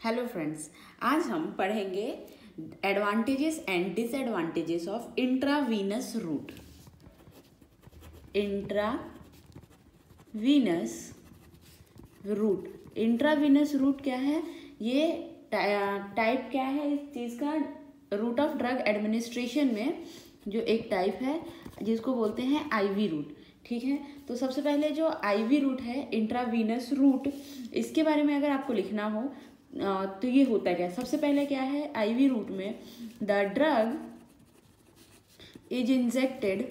Hello friends, आज हम पढ़ेंगे advantages and disadvantages of intravenous route. Intravenous route क्या है? ये टाइप क्या है इस चीज़ का? रूट ऑफ ड्रग एडमिनिस्ट्रेशन में जो एक टाइप है जिसको बोलते हैं आईवी रूट। ठीक है, तो सबसे पहले जो आईवी रूट है, इंट्रावीनस रूट, इसके बारे में अगर आपको लिखना हो तो ये होता क्या? सबसे पहले क्या है आईवी रूट में? The drug is injected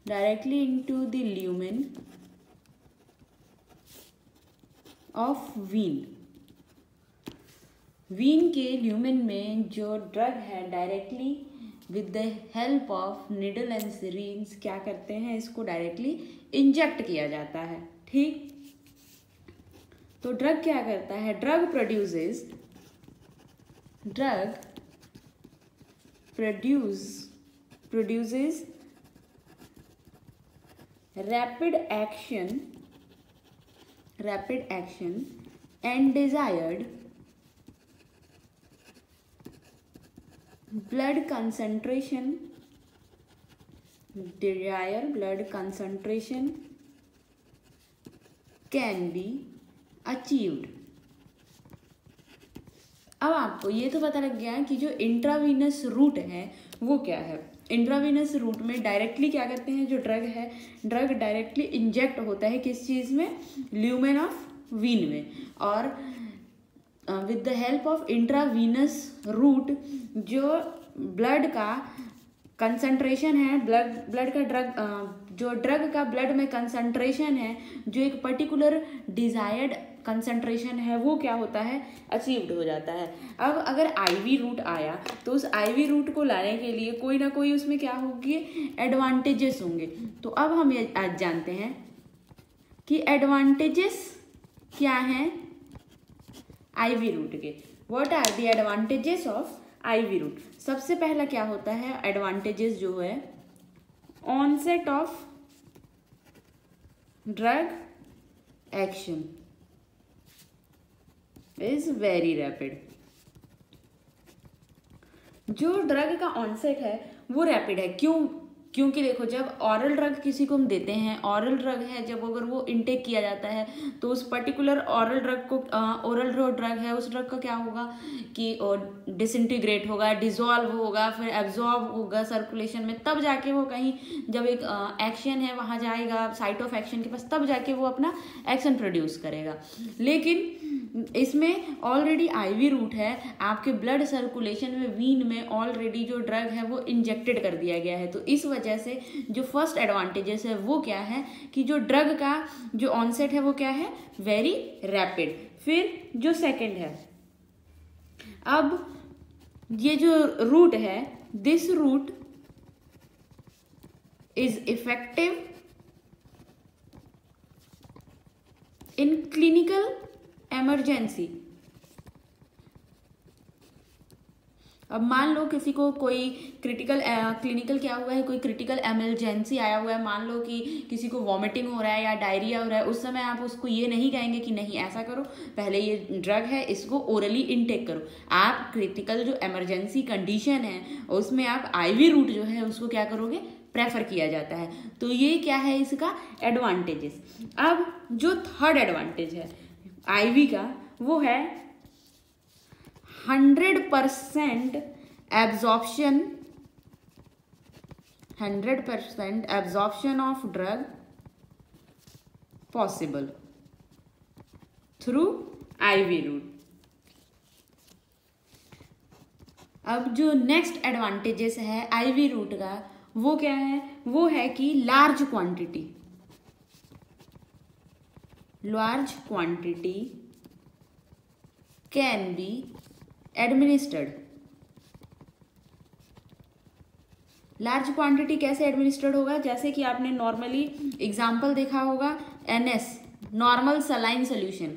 directly into the lumen of vein के ल्यूमेन में जो ड्रग है directly with the help of needle and syringe क्या करते हैं, इसको डायरेक्टली इंजेक्ट किया जाता है। ठीक, तो ड्रग क्या करता है? Drug produces rapid action and desired blood concentration can be achieved। अब आपको ये तो पता लग गया कि जो इंट्रावीनस रूट है वो क्या है। इंट्रावीनस रूट में डायरेक्टली क्या करते हैं, जो ड्रग है, ड्रग डायरेक्टली इंजेक्ट होता है किस चीज़ में? ल्यूमेन ऑफ वीन में। और with the help of intravenous route जो ब्लड का कंसंट्रेशन है, ब्लड का जो ड्रग का ब्लड में कंसंट्रेशन है, जो एक पर्टिकुलर डिजायर्ड कंसंट्रेशन है, वो क्या होता है? अचीव्ड हो जाता है। अब अगर आईवी रूट आया तो उस आईवी रूट को लाने के लिए कोई ना कोई उसमें क्या होगी? एडवांटेजेस होंगे। तो अब हम ये आज जानते हैं कि एडवांटेजेस क्या हैं आईवी रूट के। What are the advantages of IV route? सबसे पहला क्या होता है एडवांटेजेस जो है? Onset of drug action is very rapid. जो ड्रग का ऑनसेट है वो रैपिड है। क्योंकि देखो, जब ऑरल ड्रग किसी को हम देते हैं, ऑरल ड्रग है, जब अगर वो इनटेक किया जाता है तो उस पर्टिकुलर ऑरल ड्रग को ओरल जो ड्रग है उस ड्रग का क्या होगा कि डिसइंटीग्रेट होगा, डिजॉल्व होगा, फिर एब्जॉर्ब होगा सर्कुलेशन में, तब जाके वो कहीं जब एक एक्शन है वहाँ जाएगा साइट ऑफ एक्शन के पास, तब जाके वो अपना एक्शन प्रोड्यूस करेगा। लेकिन इसमें ऑलरेडी आईवी रूट है, आपके ब्लड सर्कुलेशन में, वीन में ऑलरेडी जो ड्रग है वो इंजेक्टेड कर दिया गया है। तो इस वजह से जो फर्स्ट एडवांटेजेस है वो क्या है कि जो ड्रग का जो ऑनसेट है वो क्या है? Very rapid. फिर जो सेकंड है, अब ये जो रूट है, this route is effective in clinical emergency. अब मान लो किसी को कोई क्लिनिकल क्या हुआ है, कोई क्रिटिकल इमरजेंसी आया हुआ है, मान लो कि किसी को वॉमिटिंग हो रहा है या डायरिया हो रहा है, उस समय आप उसको ये नहीं कहेंगे कि नहीं ऐसा करो, पहले ये ड्रग है इसको ओरली इनटेक करो। आप क्रिटिकल जो इमरजेंसी कंडीशन है उसमें आप आईवी रूट जो है उसको क्या करोगे? प्रेफर किया जाता है। तो ये क्या है इसका एडवांटेजेस। अब जो थर्ड एडवांटेज है आईवी का वो है 100% absorption of drug possible through IV route. अब जो नेक्स्ट एडवांटेजेस है आईवी रूट का वो क्या है? वो है कि large quantity can be administered. Large quantity कैसे एडमिनिस्टर्ड होगा? जैसे कि आपने नॉर्मली एग्जाम्पल देखा होगा, NS नॉर्मल सलाइन सोल्यूशन,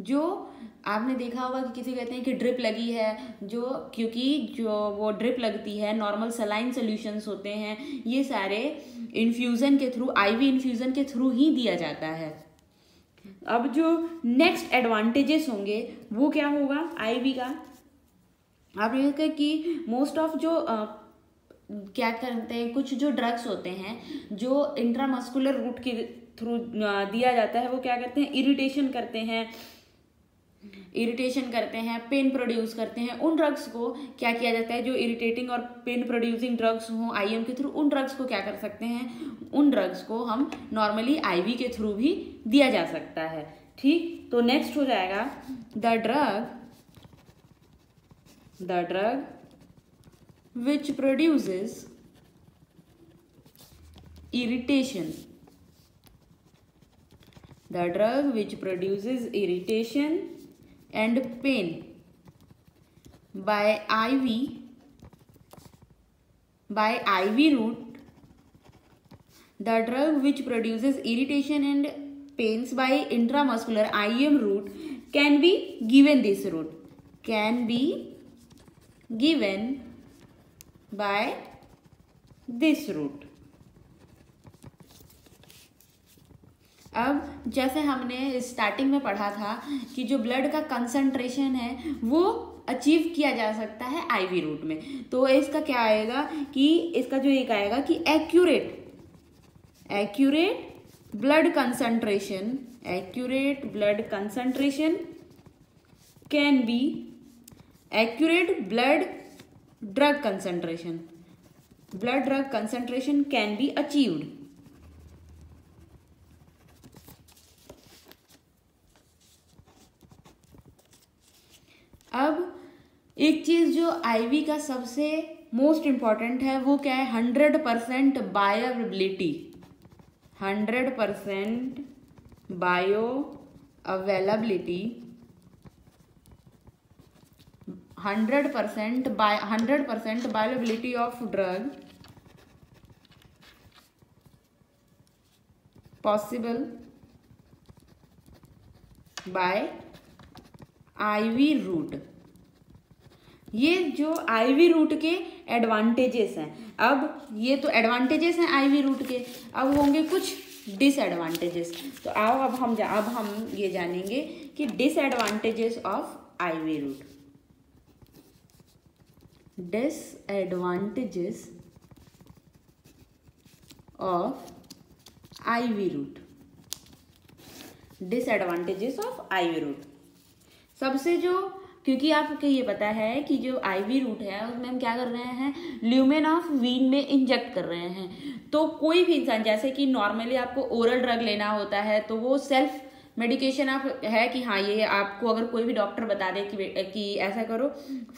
जो आपने देखा होगा कि किसी कहते हैं कि ड्रिप लगी है, क्योंकि जो वो ड्रिप लगती है, नॉर्मल सलाइन सोल्यूशंस होते हैं, ये सारे इन्फ्यूज़न के थ्रू, आईवी इन्फ्यूज़न के थ्रू ही दिया जाता है। अब जो नेक्स्ट एडवांटेजेस होंगे वो क्या होगा आईवी का। आपने देखा कि मोस्ट ऑफ जो क्या करते हैं, कुछ जो ड्रग्स होते हैं जो इंट्रामस्कुलर रूट के थ्रू दिया जाता है, वो क्या करते हैं, इरिटेशन करते हैं, पेन प्रोड्यूस करते हैं। उन ड्रग्स को क्या किया जाता है, जो इरिटेटिंग और पेन प्रोड्यूसिंग ड्रग्स हों आईएम के थ्रू, उन ड्रग्स को क्या कर सकते हैं, उन ड्रग्स को हम नॉर्मली आईवी के थ्रू भी दिया जा सकता है। ठीक, तो नेक्स्ट हो जाएगा the drug which produces irritation. The drug which produces irritation and pain by IV route. The drug which produces irritation and pains by intramuscular IM route can be given this route. Can be given by this route. अब जैसे हमने starting में पढ़ा था कि जो blood का concentration है वो अचीव किया जा सकता है आईवी रूट में, तो इसका क्या आएगा कि इसका जो एक आएगा कि accurate blood concentration can be accurate blood drug concentration can be achieved. अब एक चीज जो आईवी का सबसे मोस्ट इम्पॉर्टेंट है वो क्या है, 100% bioavailability, 100% bioavailability, 100% bioavailability of drug possible by IV route. ये जो आईवी रूट के एडवांटेजेस हैं। अब ये तो एडवांटेजेस हैं आईवी रूट के, अब होंगे कुछ डिसएडवांटेजेस। तो आओ अब हम ये जानेंगे कि disadvantages of IV root. Disadvantages of IV route. Disadvantages of IV route. सबसे जो, क्योंकि आपको ये पता है कि जो आईवी रूट है उसमें हम क्या कर रहे हैं, ल्यूमेन ऑफ वीन में इंजेक्ट कर रहे हैं। तो कोई भी इंसान, जैसे कि नॉर्मली आपको ओरल ड्रग लेना होता है तो वो सेल्फ मेडिकेशन आप है कि हाँ ये आपको अगर कोई भी डॉक्टर बता दे कि ऐसा करो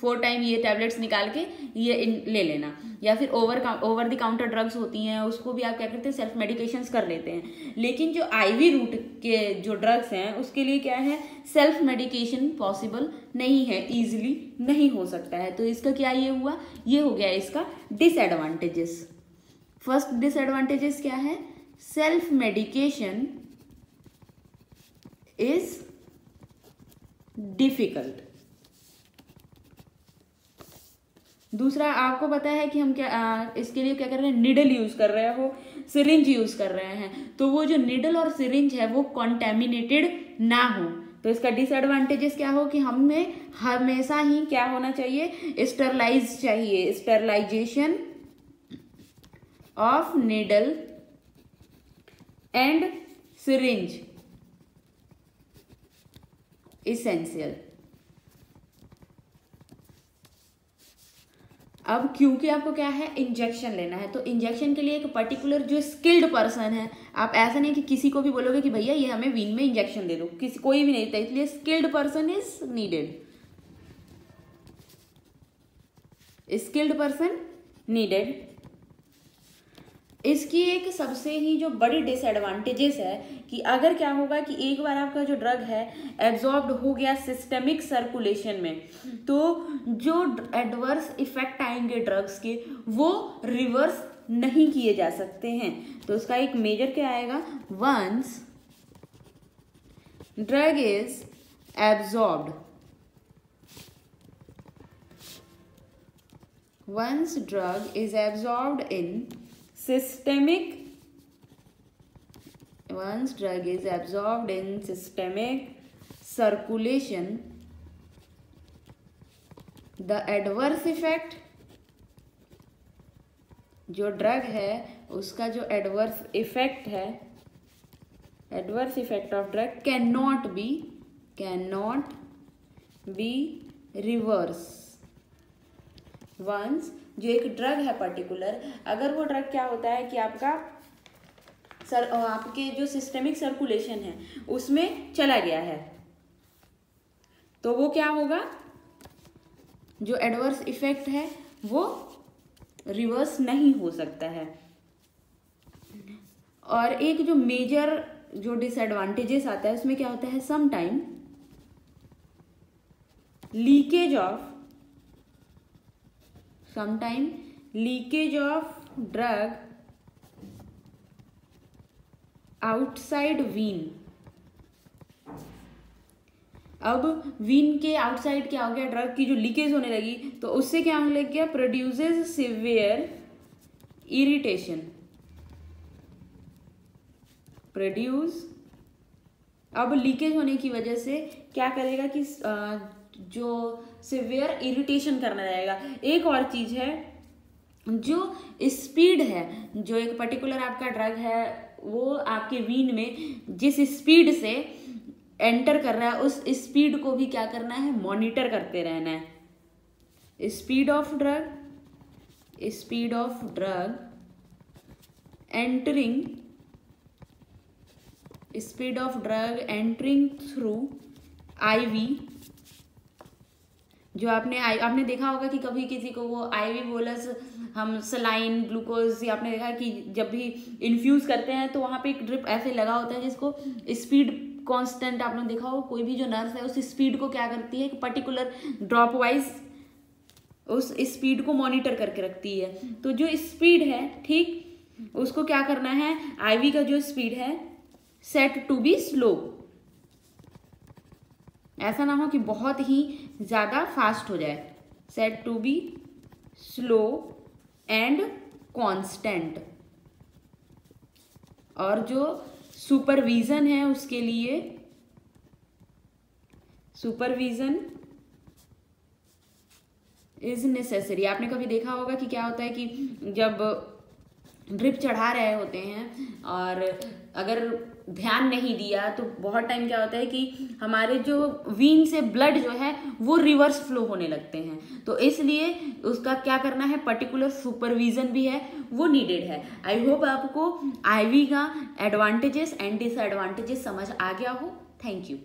4 टाइम ये टैबलेट्स निकाल के ये ले लेना, या फिर ओवर द काउंटर ड्रग्स होती हैं उसको भी आप क्या करते हैं, सेल्फ मेडिकेशंस कर लेते हैं। लेकिन जो आईवी रूट के जो ड्रग्स हैं उसके लिए क्या है, सेल्फ मेडिकेशन पॉसिबल नहीं है, ईजिली नहीं हो सकता है। तो इसका क्या ये हुआ, ये हो गया इसका डिसएडवांटेजेस। फर्स्ट डिसएडवांटेजेस क्या है, सेल्फ मेडिकेशन is difficult। दूसरा आपको पता है कि हम क्या इसके लिए क्या कर रहे हैं, निडल यूज कर रहे हो, सिरिंज यूज कर रहे हैं, तो वो जो निडल और सिरिंज है वो कॉन्टेमिनेटेड ना हो। तो इसका डिसएडवांटेजेस क्या हो कि हमें हमेशा ही क्या होना चाहिए, स्टेरलाइज चाहिए, sterilisation of needle and syringe essential. अब क्योंकि आपको क्या है, इंजेक्शन लेना है, तो इंजेक्शन के लिए एक पर्टिकुलर जो स्किल्ड पर्सन है, आप ऐसा नहीं कि किसी को भी बोलोगे कि भैया ये हमें वीन में इंजेक्शन दे दो, कोई भी नहीं देता, इसलिए स्किल्ड पर्सन इज नीडेड। इसकी एक सबसे ही जो बड़ी डिसएडवांटेजेस है कि अगर क्या होगा कि एक बार आपका जो ड्रग है एब्जॉर्ब्ड हो गया सिस्टेमिक सर्कुलेशन में, तो जो एडवर्स इफेक्ट आएंगे ड्रग्स के वो रिवर्स नहीं किए जा सकते हैं। तो उसका एक मेजर क्या आएगा, once drug is absorbed once drug is absorbed in systemic circulation, the adverse effect, जो ड्रग है उसका जो एडवर्स इफेक्ट है, adverse effect of drug can not be reverse. Once जो एक ड्रग है पर्टिकुलर, अगर वो ड्रग क्या होता है कि आपके जो सिस्टेमिक सर्कुलेशन है उसमें चला गया है, तो वो क्या होगा, जो एडवर्स इफेक्ट है वो रिवर्स नहीं हो सकता है। और एक जो मेजर जो डिसएडवांटेजेस आता है उसमें क्या होता है, some time leakage of drug outside vein. अब वीन के आउटसाइड क्या हो गया, ड्रग की जो लीकेज होने लगी, तो उससे क्या होने लग गया, प्रोड्यूसेस सिवियर इरिटेशन। अब लीकेज होने की वजह से क्या करेगा कि जो सिवियर इरिटेशन करने लगेगा। एक और चीज है, जो स्पीड है, जो एक पर्टिकुलर आपका ड्रग है वो आपके वीन में जिस स्पीड से एंटर कर रहा है उस स्पीड को भी क्या करना है, मॉनिटर करते रहना है। Speed of drug entering through IV. जो आपने देखा होगा कि कभी किसी को वो आईवी बोलस, हम सलाइन ग्लूकोज, या आपने देखा कि जब भी इन्फ्यूज करते हैं तो वहां पे एक ड्रिप ऐसे लगा होता है जिसको स्पीड कांस्टेंट, आपने देखा हो कोई भी जो नर्स है उस स्पीड को क्या करती है, पर्टिकुलर ड्रॉप वाइज उस स्पीड को मॉनिटर करके रखती है। तो जो स्पीड है, ठीक, उसको क्या करना है, आईवी का जो स्पीड है सेट टू बी स्लो। ऐसा ना हो कि बहुत ही ज्यादा फास्ट हो जाए, set to be slow and constant. और जो सुपरविजन है उसके लिए सुपरविजन इज नेसेसरी। आपने कभी देखा होगा कि क्या होता है कि जब ड्रिप चढ़ा रहे होते हैं और अगर ध्यान नहीं दिया तो बहुत टाइम क्या होता है कि हमारे जो वीन से ब्लड जो है वो रिवर्स फ्लो होने लगते हैं। तो इसलिए उसका क्या करना है, पर्टिकुलर सुपरविजन भी है, वो नीडेड है। आई होप आपको आईवी का एडवांटेजेस एंड डिसएडवांटेजेस समझ आ गया हो। Thank you.